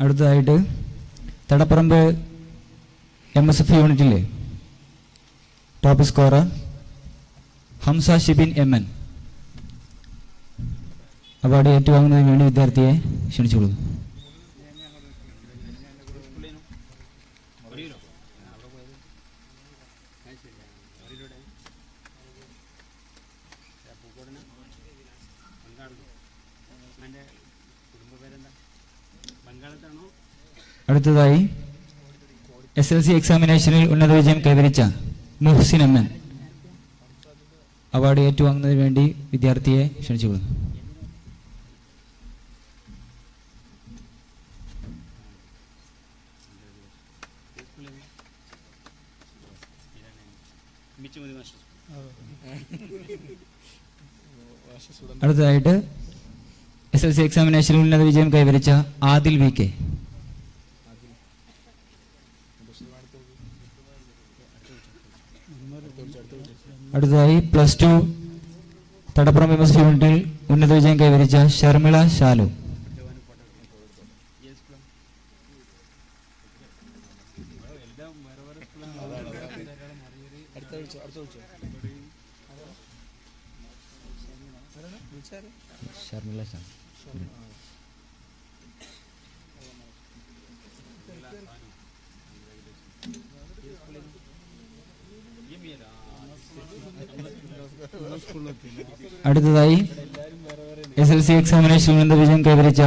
അടുത്തതായിട്ട് തടപ്പറമ്പ് MSF യൂണിറ്റിലെ top scorer Hamsa Shibin MN. Award ഏറ്റുവാങ്ങുന്നതിന് വേണ്ടി വിദ്യാർത്ഥിയെ ക്ഷണിച്ചോളൂ. അടുത്തതായി SLC എക്സാമിനേഷനിൽ ഉന്നത വിജയം കൈവരിച്ച മുഹ്സിൻ MN. അവാർഡ് ഏറ്റുവാങ്ങുന്നതിന് വേണ്ടി വിദ്യാർത്ഥിയെ ക്ഷണിച്ചുകൊള്ളുന്നു. അടുത്തതായിട്ട് SLC എക്സാമിനേഷനിൽ ഉന്നത വിജയം കൈവരിച്ച ആദിൽ VK. അടുത്തതായി +2 തടപ്പുറം MSF യൂണിറ്റിൽ ഉന്നത വിജയം കൈവരിച്ച ഷർമിള ഷാലു. അടുത്തതായി SLC എക്സാമിനേഷനിൽ ഉന്നത വിജയം കൈവരിച്ച